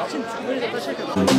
Martine, tu peux les attacher comme ça.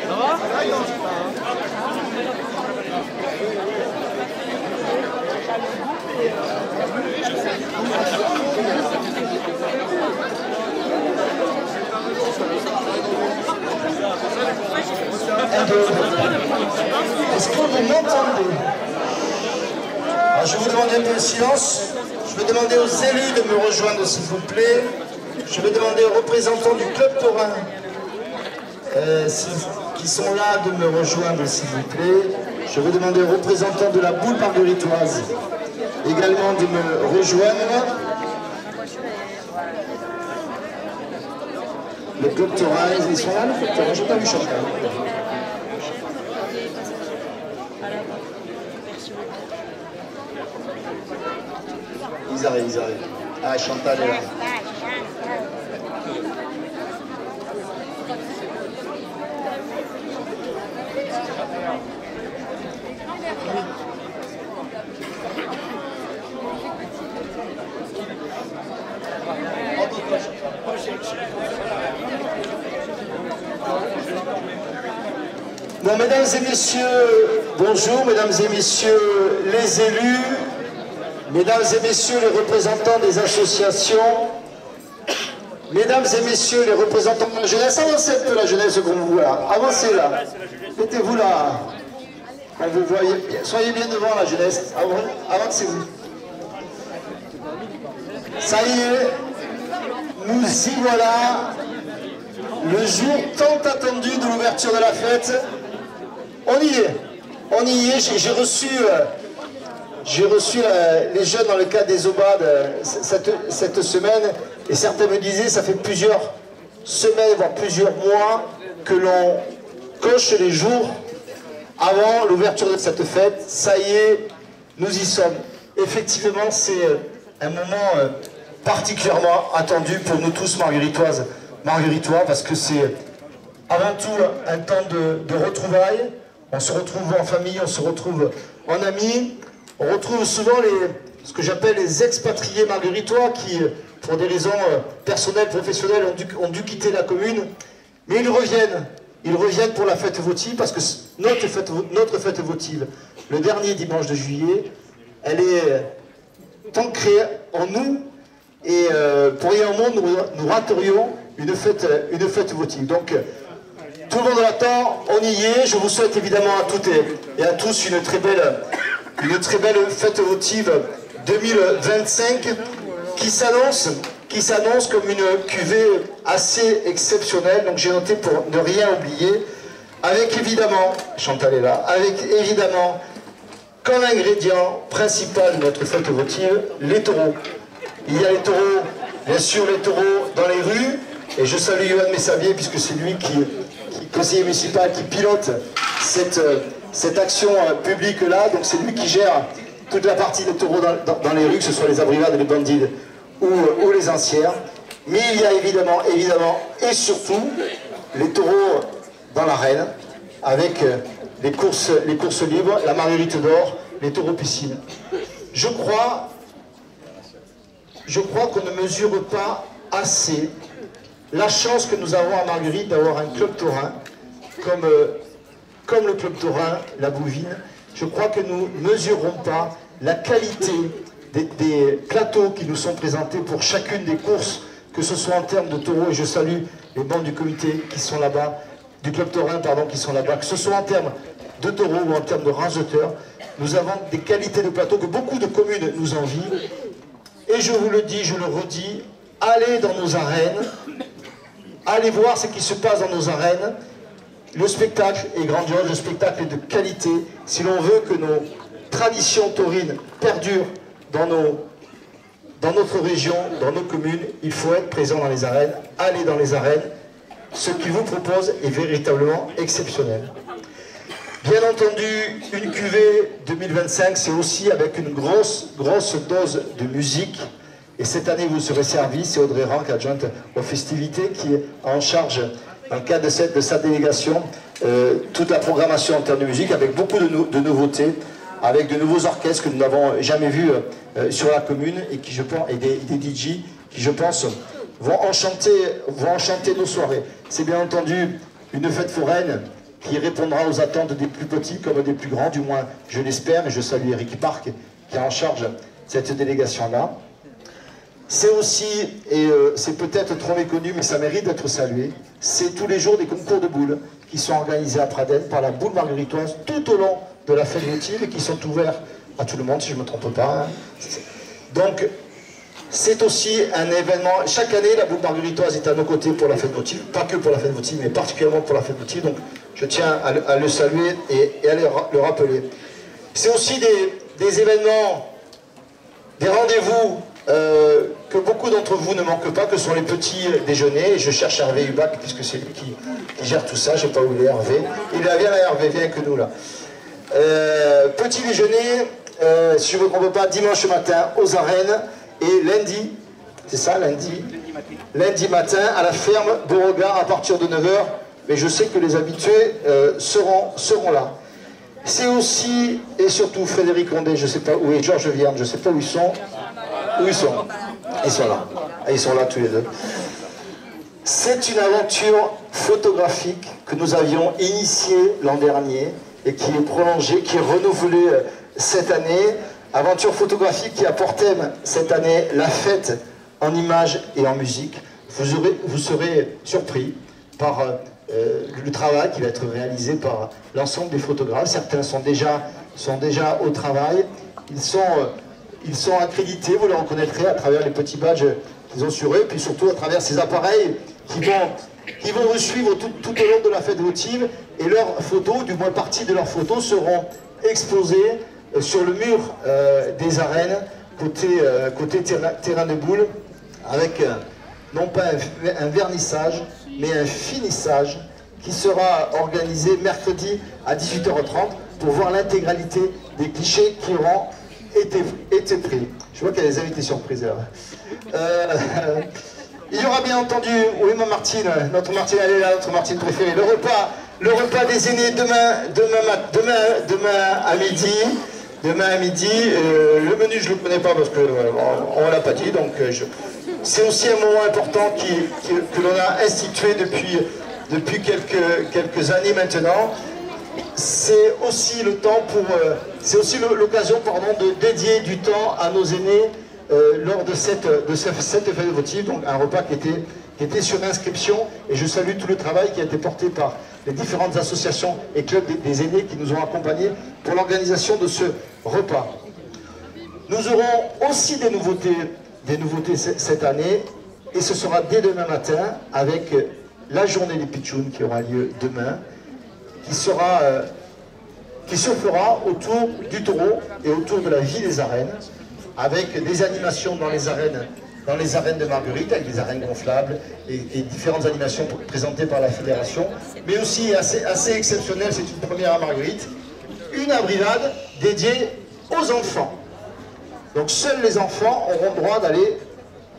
Ça va? 1, 2. Est-ce que vous m'entendez? Alors, je vais vous demander un peu de silence. Je vais demander aux élus de me rejoindre, s'il vous plaît. Je vais demander aux représentants du club taurin qui sont là de me rejoindre, s'il vous plaît. Je vais demander aux représentants de la boule margueritoise également de me rejoindre. Le club taurin, ils sont là, le club taurin, je n'ai pas vu Chantal. Ils arrivent. Ah, Chantal est là. Bon, mesdames et messieurs, bonjour, mesdames et messieurs les élus, mesdames et messieurs les représentants des associations, mesdames et messieurs les représentants de la jeunesse, avancez un peu la jeunesse qu'on vous voit là, avancez là, mettez-vous là, quand vous voyez, soyez bien devant la jeunesse, avancez-vous. Ça y est, nous y voilà, le jour tant attendu de l'ouverture de la fête. On y est, j'ai reçu les jeunes dans le cadre des obades cette semaine, et certains me disaient, ça fait plusieurs semaines, voire plusieurs mois, que l'on coche les jours avant l'ouverture de cette fête. Ça y est, nous y sommes. Effectivement, c'est un moment particulièrement attendu pour nous tous margueritoises, margueritois, parce que c'est avant tout un temps de retrouvailles. On se retrouve en famille, on se retrouve en amis. On retrouve souvent ce que j'appelle les expatriés margueritois qui, pour des raisons personnelles, professionnelles, ont dû quitter la commune. Mais ils reviennent. Ils reviennent pour la fête votive, parce que notre fête votive, le dernier dimanche de juillet, elle est ancrée en nous. Et pour rien au monde, nous raterions une fête votive. Donc, tout le monde l'attend, on y est. Je vous souhaite évidemment à toutes et à tous une très belle fête votive 2025 qui s'annonce comme une cuvée assez exceptionnelle. Donc j'ai noté pour ne rien oublier, avec évidemment, Chantal est là, avec évidemment comme ingrédient principal de notre fête votive, les taureaux. Il y a les taureaux, bien sûr les taureaux dans les rues, et je salue Yoann Messavier puisque c'est lui conseiller municipal, qui pilote cette action publique-là. Donc c'est lui qui gère toute la partie des taureaux dans les rues, que ce soit les abrivades, les bandides ou les ancières. Mais il y a évidemment et surtout les taureaux dans l'arène, avec les courses libres, la Marguerite d'Or, les taureaux piscines. Je crois qu'on ne mesure pas assez la chance que nous avons à Marguerite d'avoir un club taurin comme le club taurin, la Bouvine. Je crois que nous ne mesurons pas la qualité des plateaux qui nous sont présentés pour chacune des courses, que ce soit en termes de taureaux, et je salue les membres du comité qui sont là-bas, du club taurin, pardon, qui sont là-bas, que ce soit en termes de taureaux ou en termes de raseteurs. Nous avons des qualités de plateaux que beaucoup de communes nous envient. Et je vous le dis, je le redis, allez dans nos arènes, allez voir ce qui se passe dans nos arènes. Le spectacle est grandiose, le spectacle est de qualité. Si l'on veut que nos traditions taurines perdurent dans notre région, dans nos communes, il faut être présent dans les arènes, aller dans les arènes. Ce qu'ils vous proposent est véritablement exceptionnel. Bien entendu, une cuvée 2025, c'est aussi avec une grosse dose de musique. Et cette année, vous serez servi, c'est Audrey Rank, adjointe aux festivités, qui est en charge, dans le cadre de sa délégation, toute la programmation en termes de musique, avec beaucoup de nouveautés, avec de nouveaux orchestres que nous n'avons jamais vus sur la commune, et qui, je pense, et des DJ qui, je pense, vont enchanter nos soirées. C'est bien entendu une fête foraine qui répondra aux attentes des plus petits comme des plus grands, du moins je l'espère, et je salue Eric Park qui est en charge de cette délégation-là. C'est aussi, et c'est peut-être trop méconnu, mais ça mérite d'être salué, c'est tous les jours des concours de boules qui sont organisés à Pradelles par la boule margueritoise tout au long de la fête votive et qui sont ouverts à tout le monde, si je ne me trompe pas. Donc, c'est aussi un événement. Chaque année, la boule margueritoise est à nos côtés pour la fête votive, pas que pour la fête votive, mais particulièrement pour la fête votive. Donc, je tiens à le saluer et à le rappeler. C'est aussi des événements, des rendez-vous que beaucoup d'entre vous ne manquent pas, que sont les petits déjeuners. Et je cherche Hervé Hubac, puisque c'est lui qui gère tout ça. Je ne sais pas où il est, Hervé. Il est, viens là, Hervé, viens avec nous là. Petit déjeuner, si je ne me trompe pas, dimanche matin aux arènes et lundi, c'est ça, lundi matin à la ferme Beauregard à partir de 9 h. Mais je sais que les habitués seront là. C'est aussi, et surtout Frédéric Rondet, je ne sais pas où, et Georges Vierne, je ne sais pas où ils sont. Où ils sont? Ils sont là. Ils sont là tous les deux. C'est une aventure photographique que nous avions initiée l'an dernier et qui est prolongée, qui est renouvelée cette année. Aventure photographique qui a pour thème cette année la fête en images et en musique. Vous serez surpris par le travail qui va être réalisé par l'ensemble des photographes. Certains sont déjà au travail. Ils sont accrédités, vous les reconnaîtrez à travers les petits badges qu'ils ont sur eux, puis surtout à travers ces appareils qui vont vous suivre tout au long de la fête votive, et leurs photos, du moins partie de leurs photos, seront exposées sur le mur des arènes, côté terrain de boule, avec non pas un vernissage, mais un finissage qui sera organisé mercredi à 18h30 pour voir l'intégralité des clichés qui auront été pris. Je vois qu'il y a des invités surprises là. Il y aura bien entendu, oui ma Martine, notre Martine, elle est là, notre Martine préférée, le repas des aînés demain à midi. Demain à midi, le menu je ne le connais pas parce qu'on ne l'a pas dit, donc c'est aussi un moment important que l'on a institué depuis quelques années maintenant. C'est aussi le temps c'est aussi l'occasion de dédier du temps à nos aînés lors de cette fête votive, donc un repas qui était sur inscription, et je salue tout le travail qui a été porté par les différentes associations et clubs des aînés qui nous ont accompagnés pour l'organisation de ce repas. Nous aurons aussi des nouveautés cette année, et ce sera dès demain matin avec la journée des pitchouns qui aura lieu demain, qui se fera autour du taureau et autour de la vie des arènes, avec des animations dans les arènes de Marguerite, avec des arènes gonflables et différentes animations présentées par la fédération, mais aussi assez exceptionnel, c'est une première à Marguerite, une abridade dédiée aux enfants. Donc seuls les enfants auront droit d'aller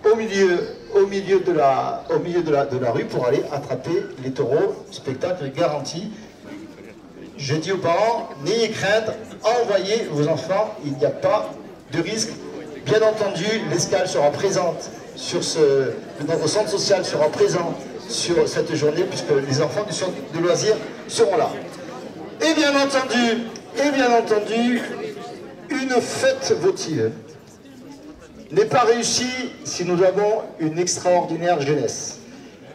au milieu de la rue pour aller attraper les taureaux. Spectacle garanti. Je dis aux parents, n'ayez crainte, envoyez vos enfants, il n'y a pas de risque. Bien entendu, l'escale sera présente notre centre social sera présent sur cette journée, puisque les enfants du centre de loisirs seront là. Et bien entendu, une fête votive n'est pas réussie si nous avons une extraordinaire jeunesse.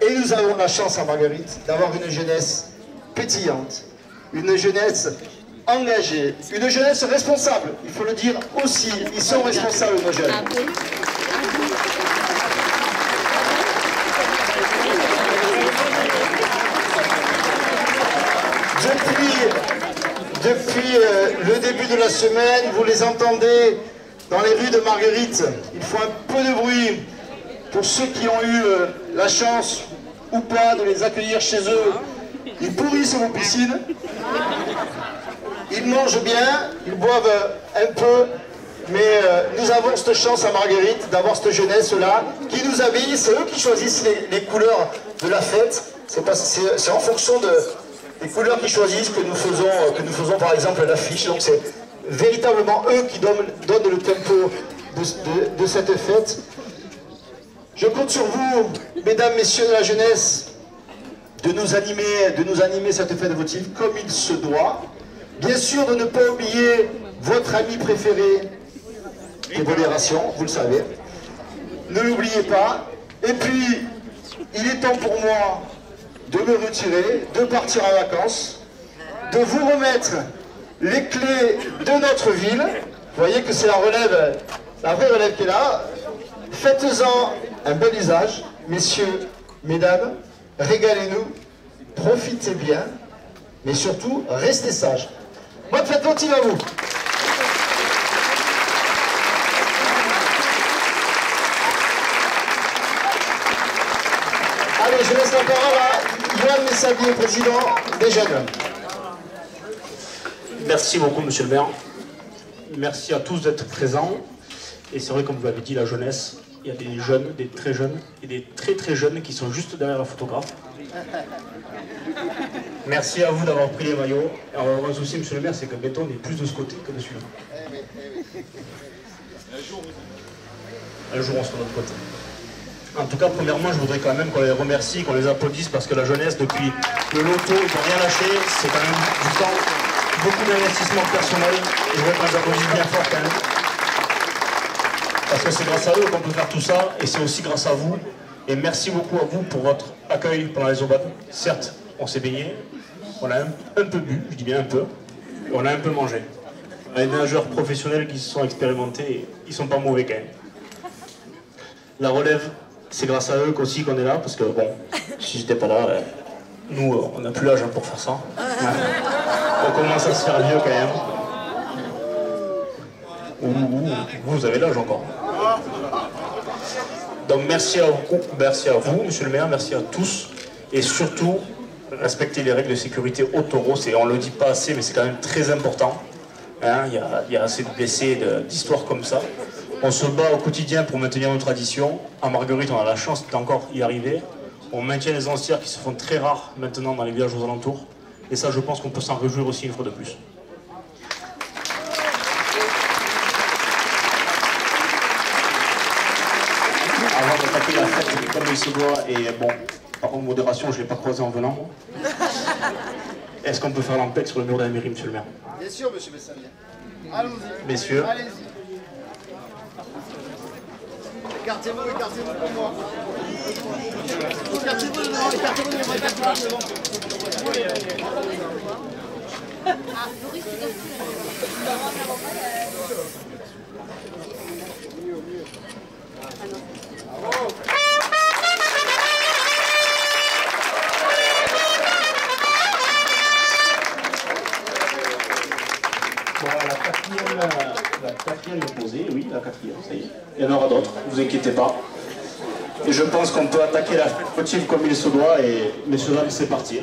Et nous avons la chance à Marguerite d'avoir une jeunesse pétillante, une jeunesse engagée, une jeunesse responsable, il faut le dire aussi, ils sont responsables nos jeunes. Depuis le début de la semaine, vous les entendez dans les rues de Marguerite. Il faut un peu de bruit pour ceux qui ont eu la chance ou pas de les accueillir chez eux. Ils pourrissent vos piscines, ils mangent bien, ils boivent un peu, mais nous avons cette chance à Marguerite d'avoir cette jeunesse-là qui nous habille. C'est eux qui choisissent les couleurs de la fête. C'est en fonction des couleurs qu'ils choisissent que nous faisons par exemple l'affiche. Donc c'est véritablement eux qui donnent le tempo de cette fête. Je compte sur vous, mesdames, messieurs de la jeunesse, de nous animer cette fête votive comme il se doit. Bien sûr, de ne pas oublier votre ami préféré de modération, vous le savez. Ne l'oubliez pas. Et puis, il est temps pour moi de me retirer, de partir en vacances, de vous remettre les clés de notre ville. Vous voyez que c'est la relève, la vraie relève qui est là. Faites-en un bel usage, messieurs, mesdames, régalez-nous, profitez bien, mais surtout, restez sages. Bonne fête continue à vous. Allez, je laisse la parole à Yoann Messavier, président des Jeunes. Merci beaucoup, monsieur le maire. Merci à tous d'être présents. Et c'est vrai, comme vous l'avez dit, la jeunesse, il y a des jeunes, des très jeunes et des très très jeunes qui sont juste derrière la photographe. Merci à vous d'avoir pris les maillots. Alors, un souci, monsieur le maire, c'est que béton est plus de ce côté que de celui-là. Un jour, on sera de l'autre côté. En tout cas, premièrement, je voudrais quand même qu'on les remercie, qu'on les applaudisse, parce que la jeunesse, depuis le loto, ils n'ont rien lâché. C'est quand même du temps, beaucoup d'investissement personnel. Et je voudrais qu'on les applaudisse bien fort quand même. Parce que c'est grâce à eux qu'on peut faire tout ça, et c'est aussi grâce à vous. Et merci beaucoup à vous pour votre accueil pendant les obades. Certes, on s'est baigné, on a un peu bu, je dis bien un peu, et on a un peu mangé. On a des nageurs professionnels qui se sont expérimentés, et ils sont pas mauvais quand même. La relève, c'est grâce à eux aussi qu'on est là, parce que bon, si j'étais pas là, nous, on n'a plus l'âge pour faire ça. Ouais. On commence à se faire vieux quand même. Vous avez l'âge encore. Donc merci à vous, monsieur le maire, merci à tous. Et surtout, respectez les règles de sécurité au taureau. On ne le dit pas assez, mais c'est quand même très important. Hein, il y a assez de blessés, d'histoires comme ça. On se bat au quotidien pour maintenir nos traditions. À Marguerite, on a la chance d'encore y arriver. On maintient les anciens qui se font très rares maintenant dans les villages aux alentours. Et ça, je pense qu'on peut s'en réjouir aussi une fois de plus. Avant d'attaquer la fête comme il se doit, et bon, par contre, modération, je ne l'ai pas croisé en venant. Est-ce qu'on peut faire l'empec sur le mur de la mairie, monsieur le maire? Bien sûr, monsieur Messavier. Allons-y. Messieurs. Allez-y. Écartez-vous pour moi. Écartez-vous devant, écartez-vous devant. Bon, la quatrième est posée, oui, la quatrième, ça y est. Il y en aura d'autres, ne vous inquiétez pas. Et je pense qu'on peut attaquer la fête sportive comme il se doit, et messieurs, dames, c'est parti.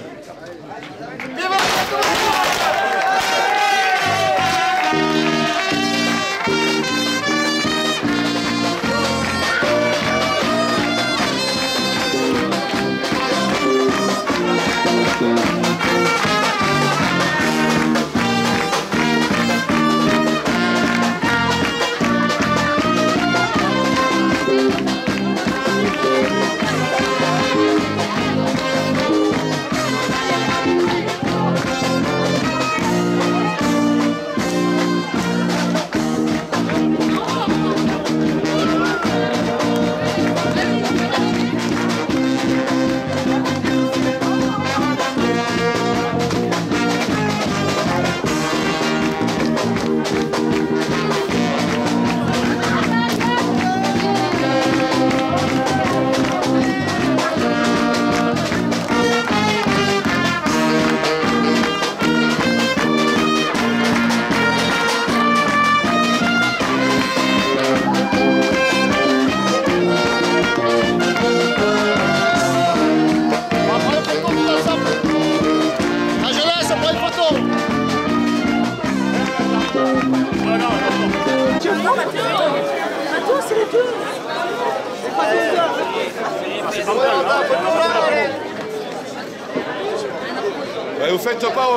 Vous faites pas...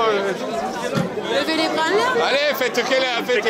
Levez les bras là. Allez, faites quelle... Faites...